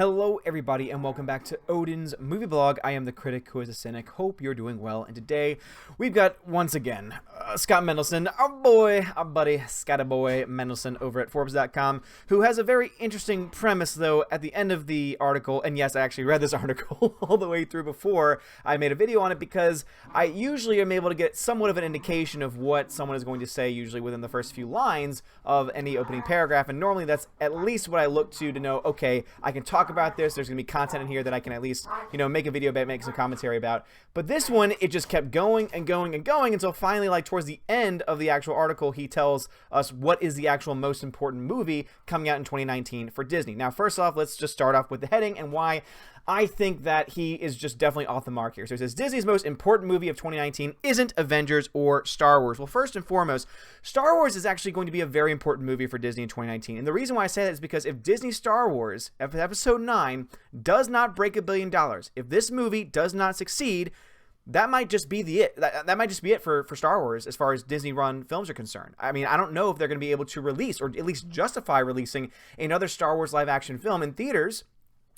Hello everybody and welcome back to Odin's movie blog. I am the critic who is a cynic. Hope you're doing well. And today we've got once again Scott Mendelson, our buddy Scottaboy Mendelson over at Forbes.com, who has a very interesting premise though at the end of the article. And yes, I actually read this article all the way through before I made a video on it because I usually am able to get somewhat of an indication of what someone is going to say usually within the first few lines of any opening paragraph. And normally that's at least what I look to know, okay, I can talk about this. There's gonna be content in here that I can at least, make a video about, make some commentary about. But this one, it just kept going and going and going until finally, like towards the end of the actual article, he tells us what is the actual most important movie coming out in 2019 for Disney. Now, first off, let's just start off with the heading and why I think that he is just definitely off the mark here. So he says, Disney's most important movie of 2019 isn't Avengers or Star Wars. Well, first and foremost, Star Wars is actually going to be a very important movie for Disney in 2019. And the reason why I say that is because if Disney Star Wars, Episode 9, does not break $1 billion, if this movie does not succeed, that might just be that might just be it for Star Wars as far as Disney-run films are concerned. I mean, I don't know if they're going to be able to release, or at least justify releasing, another Star Wars live-action film in theaters,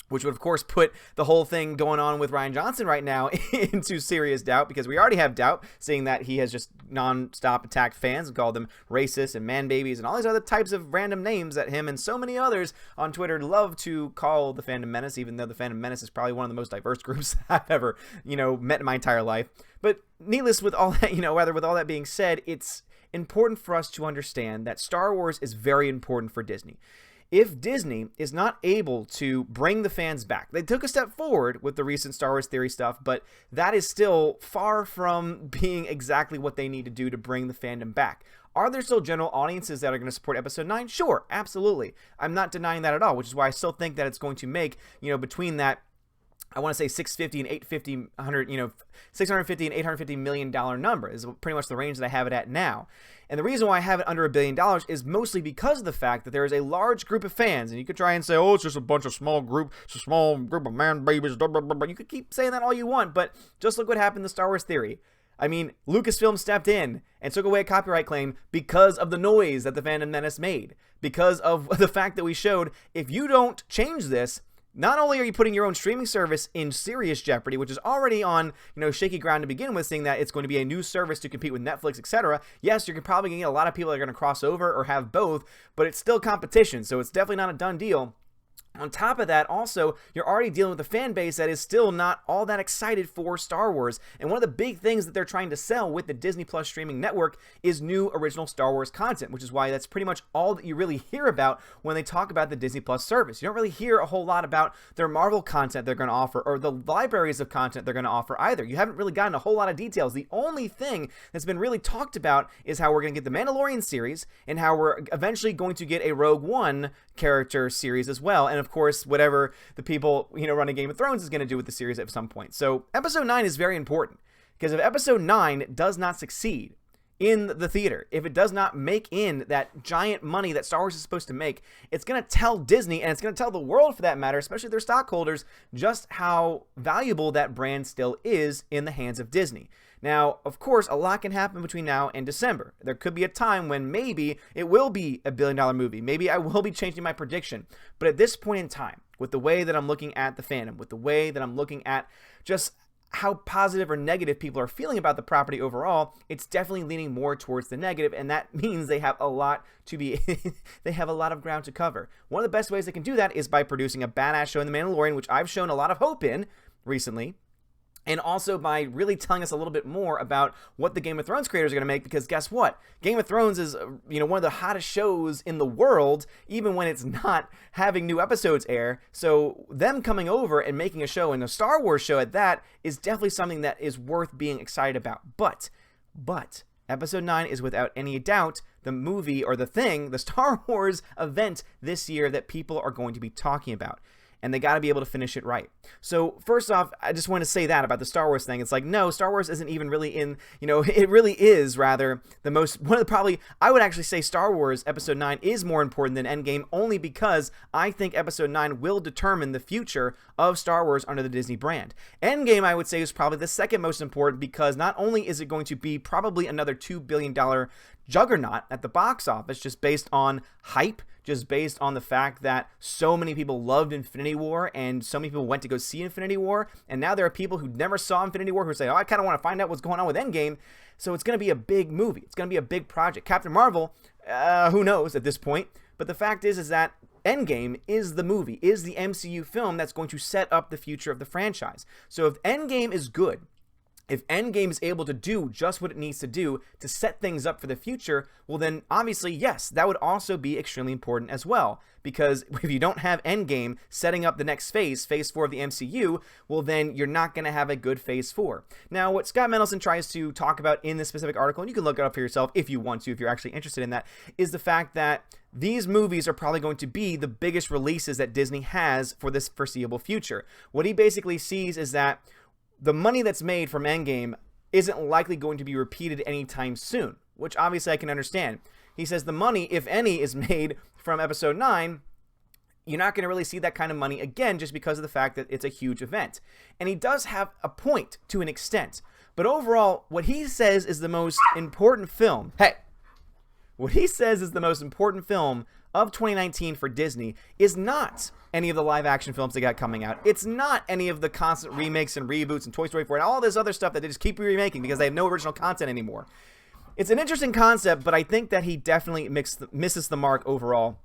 which would, of course, put the whole thing going on with Rian Johnson right now into serious doubt, because we already have doubt, seeing that he has just non-stop attacked fans and called them racist and man-babies and all these other types of random names that him and so many others on Twitter love to call the Fandom Menace, even though the Fandom Menace is probably one of the most diverse groups I've ever, met in my entire life. But needless with all that, with all that being said, it's important for us to understand that Star Wars is very important for Disney. If Disney is not able to bring the fans back, they took a step forward with the recent Star Wars Theory stuff, but that is still far from being exactly what they need to do to bring the fandom back. Are there still general audiences that are going to support Episode 9? Sure, absolutely. I'm not denying that at all, which is why I still think that it's going to make, between that, I want to say 650 and 850 million dollar number is pretty much the range that I have it at now. And the reason why I have it under $1 billion is mostly because of the fact that there is a large group of fans, and you could try and say, oh, it's just a small group of man babies, blah, blah, blah, blah. You could keep saying that all you want, but just look what happened to Star Wars Theory. I mean, Lucasfilm stepped in and took away a copyright claim because of the noise that the Phantom Menace made, because of the fact that we showed, if you don't change this, not only are you putting your own streaming service in serious jeopardy, which is already on, shaky ground to begin with, seeing that it's going to be a new service to compete with Netflix, etc. Yes, you're probably going to get a lot of people that are going to cross over or have both, but it's still competition, so it's definitely not a done deal. On top of that, also, you're already dealing with a fan base that is still not all that excited for Star Wars. And one of the big things that they're trying to sell with the Disney Plus streaming network is new original Star Wars content, which is why that's pretty much all that you really hear about when they talk about the Disney Plus service. You don't really hear a whole lot about their Marvel content they're going to offer or the libraries of content they're going to offer either. You haven't really gotten a whole lot of details. The only thing that's been really talked about is how we're going to get the Mandalorian series and how we're eventually going to get a Rogue One character series as well. And of course, whatever the people, running Game of Thrones is going to do with the series at some point. So Episode 9 is very important, because if Episode 9 does not succeed in the theater, if it does not make in that giant money that Star Wars is supposed to make, it's going to tell Disney, and it's going to tell the world for that matter, especially their stockholders, just how valuable that brand still is in the hands of Disney. Now, of course, a lot can happen between now and December. There could be a time when maybe it will be a $1 billion movie. Maybe I will be changing my prediction. But at this point in time, with the way that I'm looking at the fandom, with the way that I'm looking at just how positive or negative people are feeling about the property overall, it's definitely leaning more towards the negative, and that means they have a lot to be they have a lot of ground to cover. One of the best ways they can do that is by producing a badass show in The Mandalorian, which I've shown a lot of hope in recently. And also by really telling us a little bit more about what the Game of Thrones creators are going to make, because guess what? Game of Thrones is, one of the hottest shows in the world, even when it's not having new episodes air. So them coming over and making a show, and a Star Wars show at that, is definitely something that is worth being excited about. But Episode 9 is without any doubt the movie or the Star Wars event this year that people are going to be talking about. And they got to be able to finish it right. So first off, I just want to say that about the Star Wars thing. It's like, no, Star Wars isn't even really in, it really is rather I would actually say Star Wars Episode 9 is more important than Endgame, only because I think Episode 9 will determine the future of Star Wars under the Disney brand. Endgame, I would say, is probably the second most important, because not only is it going to be probably another $2 billion juggernaut at the box office, just based on hype, just based on the fact that so many people loved Infinity War and so many people went to go see Infinity War, and now there are people who never saw Infinity War who say, oh, I kind of want to find out what's going on with Endgame. So it's going to be a big movie. It's going to be a big project. Captain Marvel, who knows at this point, but the fact is that Endgame is the movie, is the MCU film that's going to set up the future of the franchise. So if Endgame is good, if Endgame is able to do just what it needs to do to set things up for the future, well then obviously, yes, that would also be extremely important as well. Because if you don't have Endgame setting up the next phase 4 of the MCU, well then you're not going to have a good phase 4. Now, what Scott Mendelson tries to talk about in this specific article, and you can look it up for yourself if you want to, if you're actually interested in that, is the fact that these movies are probably going to be the biggest releases that Disney has for this foreseeable future. What he basically sees is that the money that's made from Endgame isn't likely going to be repeated anytime soon, which obviously I can understand. He says the money, if any, is made from Episode 9. You're not going to really see that kind of money again just because of the fact that it's a huge event. And he does have a point to an extent. But overall, what he says is the most important film. What he says is the most important film of 2019 for Disney is not any of the live action films they got coming out. It's not any of the constant remakes and reboots and Toy Story 4 and all this other stuff that they just keep remaking because they have no original content anymore. It's an interesting concept, but I think that he definitely misses the mark overall.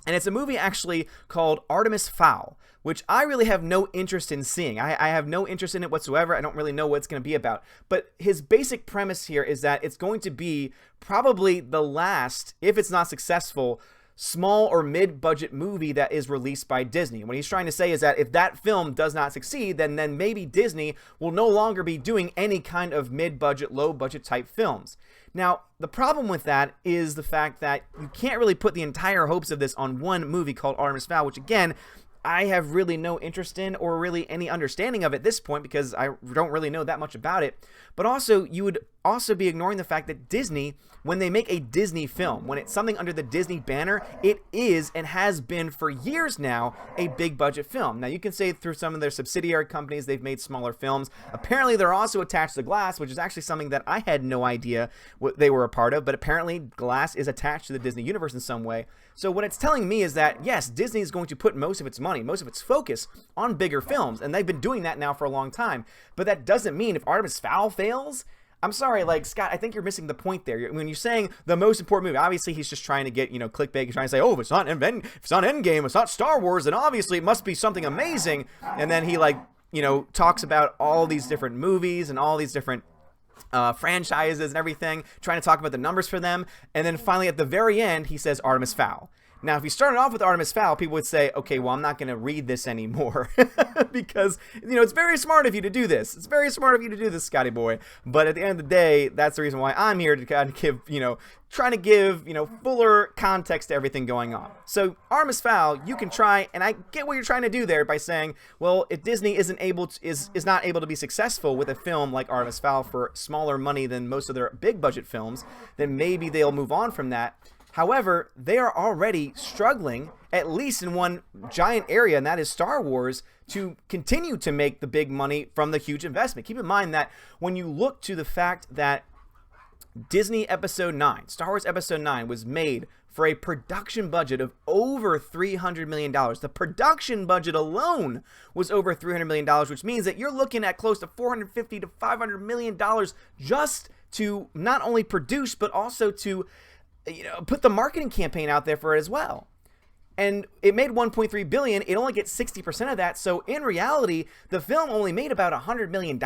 And it's a movie actually called Artemis Fowl, which I really have no interest in seeing. I have no interest in it whatsoever. I don't really know what it's going to be about. But his basic premise here is that it's going to be probably the last, if it's not successful, small or mid-budget movie that is released by Disney. What he's trying to say is that if that film does not succeed, then maybe Disney will no longer be doing any kind of mid-budget, low-budget type films. Now, the problem with that is the fact that you can't really put the entire hopes of this on one movie called Artemis Fowl, which again, I have really no interest in or really any understanding of at this point because I don't really know that much about it. But also, you would also be ignoring the fact that Disney, when they make a Disney film, when it's something under the Disney banner, it is and has been for years now a big budget film. Now, you can say through some of their subsidiary companies, they've made smaller films. Apparently, they're also attached to Glass, which is actually something that I had no idea what they were a part of. But apparently, Glass is attached to the Disney universe in some way. So what it's telling me is that, yes, Disney is going to put most of its money, most of its focus on bigger films. And they've been doing that now for a long time. But that doesn't mean if Artemis Fowl fails, I'm sorry, like, Scott, I think you're missing the point there. When you're saying the most important movie, obviously he's just trying to get, clickbait. He's trying to say, oh, if it's not Endgame, it's not Star Wars, then obviously it must be something amazing. And then he, talks about all these different movies and all these different franchises and everything, trying to talk about the numbers for them. And then finally, at the very end, he says Artemis Fowl. Now, if you started off with Artemis Fowl, people would say, okay, well, I'm not going to read this anymore because, it's very smart of you to do this. It's very smart of you to do this, Scotty boy. But at the end of the day, that's the reason why I'm here to kind of give, trying to give, fuller context to everything going on. So Artemis Fowl, you can try, and I get what you're trying to do there by saying, well, if Disney is not able to be successful with a film like Artemis Fowl for smaller money than most of their big budget films, then maybe they'll move on from that. However, they are already struggling, at least in one giant area, and that is Star Wars, to continue to make the big money from the huge investment. Keep in mind that when you look to the fact that Disney Episode 9, Star Wars Episode 9, was made for a production budget of over $300 million. The production budget alone was over $300 million, which means that you're looking at close to $450 to $500 million just to not only produce, but also to put the marketing campaign out there for it as well. And it made $1.3 billion. It only gets 60% of that. So in reality, the film only made about $100 million,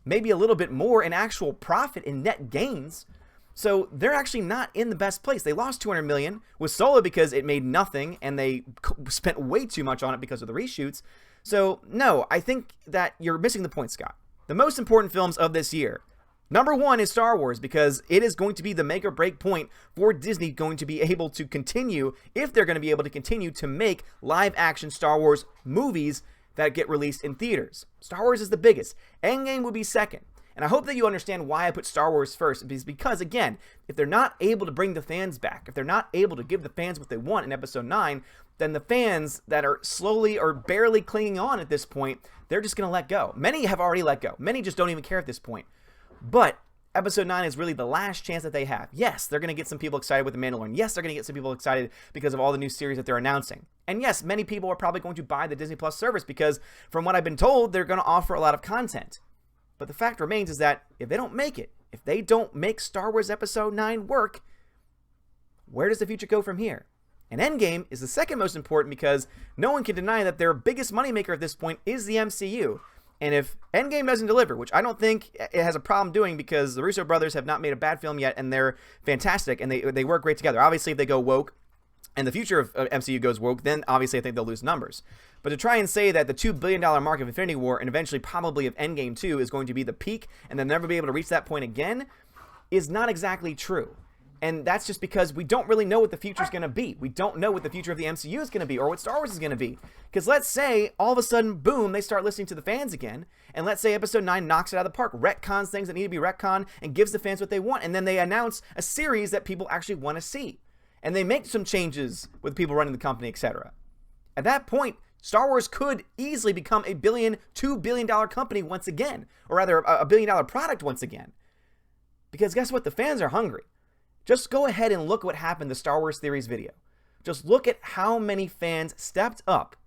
maybe a little bit more in actual profit in net gains. So they're actually not in the best place. They lost $200 million with Solo because it made nothing and they spent way too much on it because of the reshoots. So no, I think that you're missing the point, Scott. The most important films of this year, number one is Star Wars, because it is going to be the make or break point for Disney going to be able to continue, if they're going to be able to continue to make live action Star Wars movies that get released in theaters. Star Wars is the biggest. Endgame will be second. And I hope that you understand why I put Star Wars first, because again, if they're not able to bring the fans back, if they're not able to give the fans what they want in Episode 9, then the fans that are slowly or barely clinging on at this point, they're just going to let go. Many have already let go. Many just don't even care at this point. But Episode 9 is really the last chance that they have. Yes, they're going to get some people excited with The Mandalorian. Yes, they're going to get some people excited because of all the new series that they're announcing. And yes, many people are probably going to buy the Disney Plus service because from what I've been told, they're going to offer a lot of content. But the fact remains is that if they don't make it, if they don't make Star Wars Episode 9 work, where does the future go from here? And Endgame is the second most important because no one can deny that their biggest moneymaker at this point is the MCU. And if Endgame doesn't deliver, which I don't think it has a problem doing because the Russo brothers have not made a bad film yet and they're fantastic and they work great together. Obviously, if they go woke and the future of MCU goes woke, then obviously I think they'll lose numbers. But to try and say that the $2 billion mark of Infinity War and eventually probably of Endgame 2 is going to be the peak and they'll never be able to reach that point again is not exactly true. And that's just because we don't really know what the future is going to be. We don't know what the future of the MCU is going to be or what Star Wars is going to be. Because let's say, all of a sudden, boom, they start listening to the fans again. And let's say Episode 9 knocks it out of the park, retcons things that need to be retconned, and gives the fans what they want. And then they announce a series that people actually want to see. And they make some changes with people running the company, etc. At that point, Star Wars could easily become a $2 billion company once again. Or rather, a $1 billion product once again. Because guess what? The fans are hungry. Just go ahead and look what happened in the Star Wars Theories video. Just look at how many fans stepped up,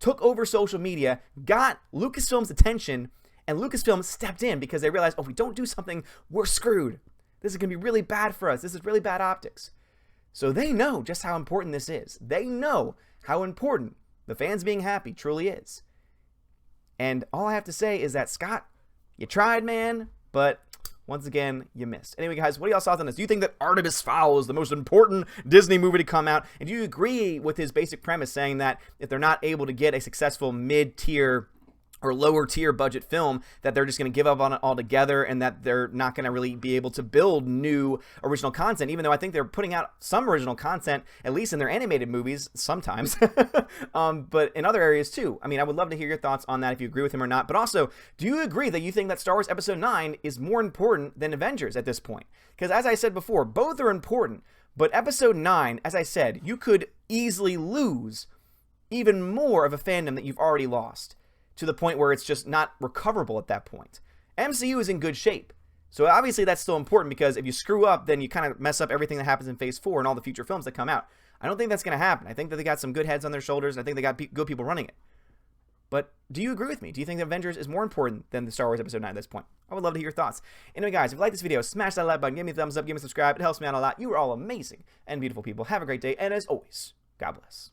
took over social media, got Lucasfilm's attention, and Lucasfilm stepped in because they realized, oh, if we don't do something, we're screwed. This is going to be really bad for us. This is really bad optics. So they know just how important this is. They know how important the fans being happy truly is. And all I have to say is that, Scott, you tried, man, but once again, you missed. Anyway, guys, what are y'all's thoughts on this? Do you think that Artemis Fowl is the most important Disney movie to come out? And do you agree with his basic premise saying that if they're not able to get a successful mid-tier or lower tier budget film, that they're just going to give up on it altogether and that they're not going to really be able to build new original content, even though I think they're putting out some original content, at least in their animated movies sometimes, but in other areas too. I mean, I would love to hear your thoughts on that if you agree with him or not. But also, do you agree that you think that Star Wars Episode 9 is more important than Avengers at this point? Because as I said before, both are important, but Episode 9, as I said, you could easily lose even more of a fandom that you've already lost, to the point where it's just not recoverable at that point. MCU is in good shape. So obviously that's still important because if you screw up, then you kind of mess up everything that happens in Phase 4 and all the future films that come out. I don't think that's going to happen. I think that they got some good heads on their shoulders. And I think they got good people running it. But do you agree with me? Do you think that Avengers is more important than the Star Wars Episode 9 at this point? I would love to hear your thoughts. Anyway, guys, if you like this video, smash that like button, give me a thumbs up, give me a subscribe. It helps me out a lot. You are all amazing and beautiful people. Have a great day. And as always, God bless.